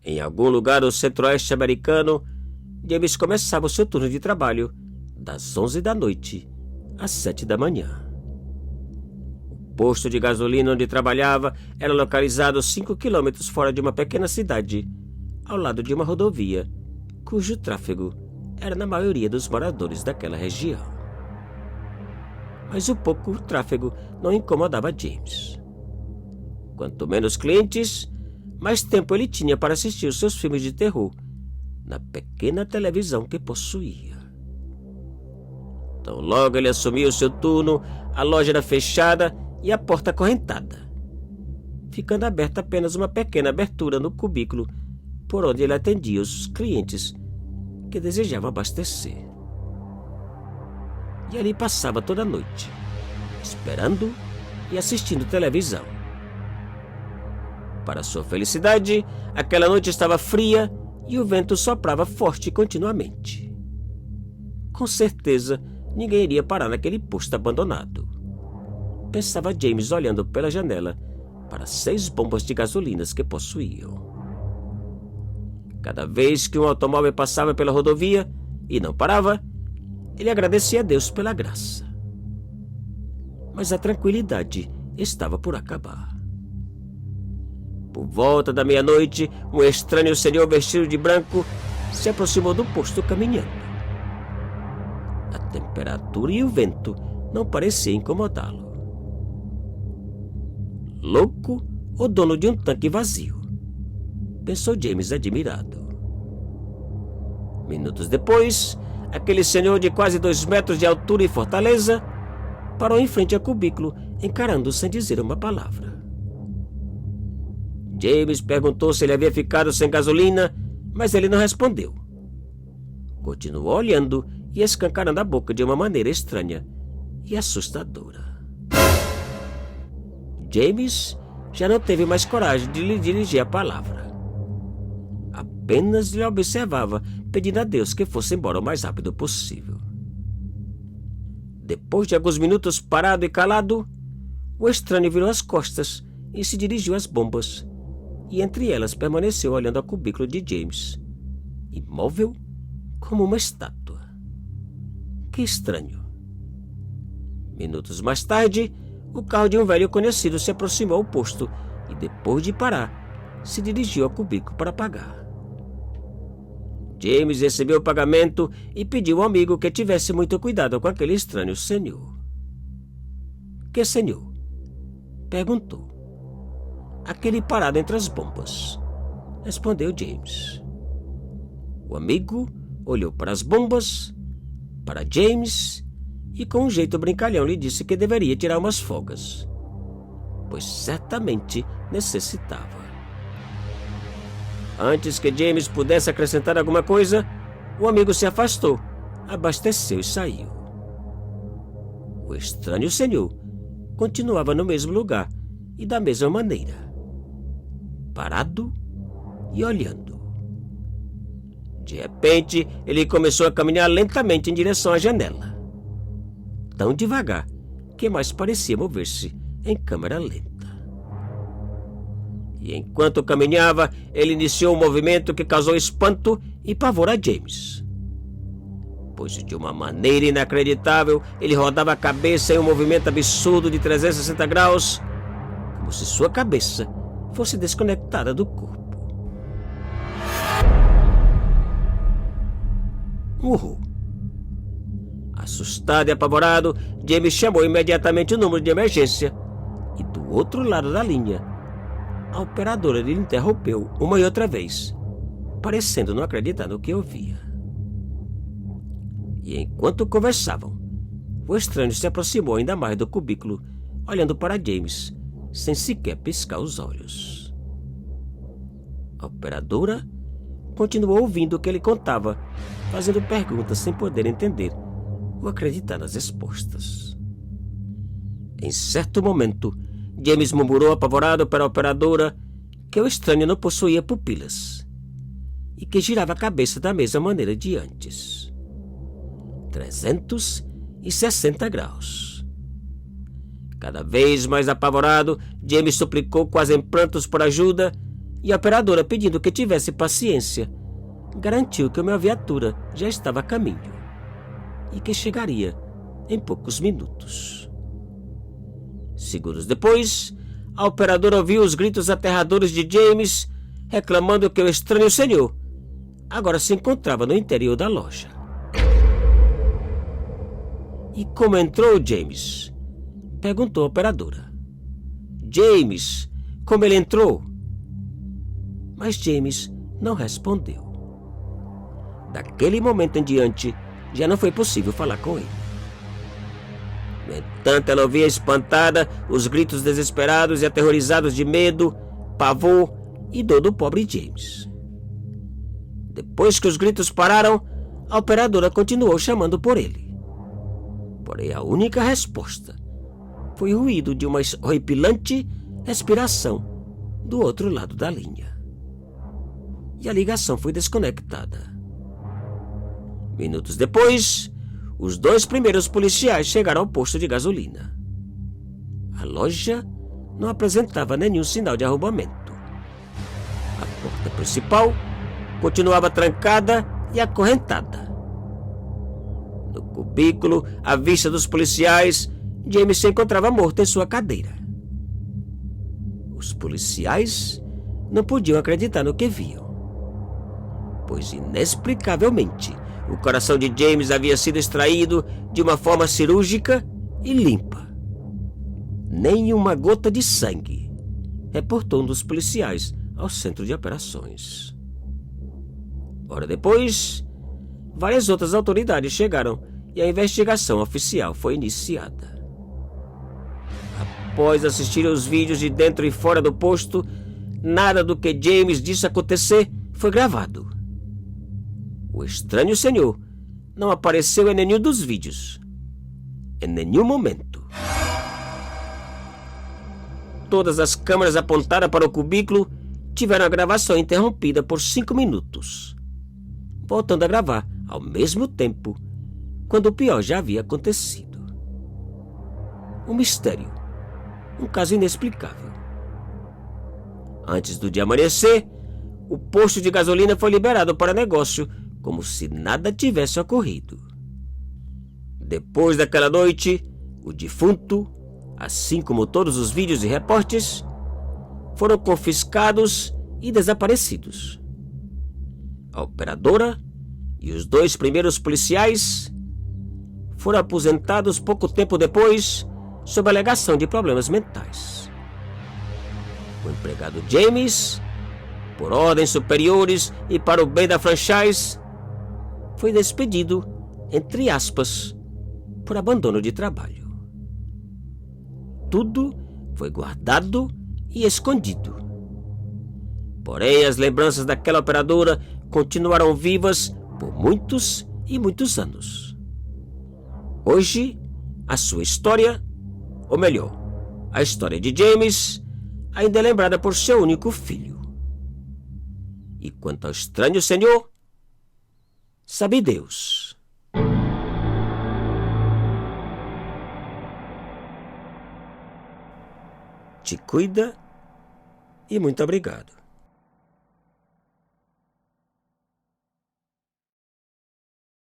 Em algum lugar do centro-oeste americano, James começava o seu turno de trabalho das 11 da noite às 7 da manhã. O posto de gasolina onde trabalhava era localizado 5 quilômetros fora de uma pequena cidade, ao lado de uma rodovia, cujo tráfego era na maioria dos moradores daquela região. Mas o pouco tráfego não incomodava James. Quanto menos clientes, mais tempo ele tinha para assistir os seus filmes de terror na pequena televisão que possuía. Então logo ele assumiu seu turno, a loja era fechada e a porta acorrentada, ficando aberta apenas uma pequena abertura no cubículo por onde ele atendia os clientes que desejavam abastecer. E ali passava toda a noite, esperando e assistindo televisão. Para sua felicidade, aquela noite estava fria e o vento soprava forte continuamente. Com certeza, ninguém iria parar naquele posto abandonado, pensava James olhando pela janela para 6 bombas de gasolinas que possuíam. Cada vez que um automóvel passava pela rodovia e não parava, ele agradecia a Deus pela graça. Mas a tranquilidade estava por acabar. Por volta da meia-noite, um estranho senhor vestido de branco se aproximou do posto caminhando. A temperatura e o vento não pareciam incomodá-lo. Louco ou dono de um tanque vazio? Pensou James admirado. Minutos depois, aquele senhor de quase 2 metros de altura e fortaleza parou em frente ao cubículo, encarando-o sem dizer uma palavra. James perguntou se ele havia ficado sem gasolina, mas ele não respondeu. Continuou olhando e escancarando a boca de uma maneira estranha e assustadora. James já não teve mais coragem de lhe dirigir a palavra. Apenas lhe observava, pedindo a Deus que fosse embora o mais rápido possível. Depois de alguns minutos parado e calado, o estranho virou as costas e se dirigiu às bombas, e entre elas permaneceu olhando ao cubículo de James, imóvel como uma estátua. Que estranho. Minutos mais tarde, o carro de um velho conhecido se aproximou ao posto e, depois de parar, se dirigiu ao cubículo para pagar. James recebeu o pagamento e pediu ao amigo que tivesse muito cuidado com aquele estranho senhor. Que senhor? Perguntou. Aquele parado entre as bombas, respondeu James. O amigo olhou para as bombas, para James e com um jeito brincalhão lhe disse que deveria tirar umas folgas, pois certamente necessitava. Antes que James pudesse acrescentar alguma coisa, o amigo se afastou, abasteceu e saiu. O estranho senhor continuava no mesmo lugar e da mesma maneira, parado e olhando. De repente, ele começou a caminhar lentamente em direção à janela, tão devagar que mais parecia mover-se em câmera lenta. E enquanto caminhava, ele iniciou um movimento que causou espanto e pavor a James, pois de uma maneira inacreditável ele rodava a cabeça em um movimento absurdo de 360 graus, como se sua cabeça fosse desconectada do corpo. Urrou. Assustado e apavorado, James chamou imediatamente o número de emergência e do outro lado da linha, a operadora lhe interrompeu uma e outra vez, parecendo não acreditar no que ouvia. E enquanto conversavam, o estranho se aproximou ainda mais do cubículo, olhando para James, sem sequer piscar os olhos. A operadora continuou ouvindo o que ele contava, fazendo perguntas sem poder entender ou acreditar nas respostas. Em certo momento, James murmurou apavorado para a operadora que o estranho não possuía pupilas e que girava a cabeça da mesma maneira de antes. 360 graus. Cada vez mais apavorado, James suplicou quase em prantos por ajuda e a operadora, pedindo que tivesse paciência, garantiu que uma viatura já estava a caminho e que chegaria em poucos minutos. Segundos depois, a operadora ouviu os gritos aterradores de James, reclamando que o estranho senhor agora se encontrava no interior da loja. "E como entrou James?" perguntou a operadora. "James, como ele entrou?" Mas James não respondeu. Daquele momento em diante, já não foi possível falar com ele. No entanto, ela ouvia espantada os gritos desesperados e aterrorizados de medo, pavor e dor do pobre James. Depois que os gritos pararam, a operadora continuou chamando por ele. Porém, a única resposta foi o ruído de uma horripilante respiração do outro lado da linha. E a ligação foi desconectada. Minutos depois, os 2 primeiros policiais chegaram ao posto de gasolina. A loja não apresentava nenhum sinal de arrombamento. A porta principal continuava trancada e acorrentada. No cubículo, à vista dos policiais, James se encontrava morto em sua cadeira. Os policiais não podiam acreditar no que viam, pois inexplicavelmente o coração de James havia sido extraído de uma forma cirúrgica e limpa. Nem uma gota de sangue, reportou um dos policiais ao centro de operações. Hora depois, várias outras autoridades chegaram e a investigação oficial foi iniciada. Após assistir aos vídeos de dentro e fora do posto, nada do que James disse acontecer foi gravado. O estranho senhor não apareceu em nenhum dos vídeos, em nenhum momento. Todas as câmeras apontadas para o cubículo tiveram a gravação interrompida por 5 minutos, voltando a gravar ao mesmo tempo, quando o pior já havia acontecido. Um mistério, um caso inexplicável. Antes do dia amanhecer, o posto de gasolina foi liberado para negócio, como se nada tivesse ocorrido. Depois daquela noite, o defunto, assim como todos os vídeos e reportes, foram confiscados e desaparecidos. A operadora e os 2 primeiros policiais foram aposentados pouco tempo depois, sob alegação de problemas mentais. O empregado James, por ordens superiores e para o bem da franchise, foi despedido, entre aspas, por abandono de trabalho. Tudo foi guardado e escondido. Porém, as lembranças daquela operadora continuaram vivas por muitos e muitos anos. Hoje, a sua história, ou melhor, a história de James, ainda é lembrada por seu único filho. E quanto ao estranho senhor, sabe Deus. Te cuida e muito obrigado.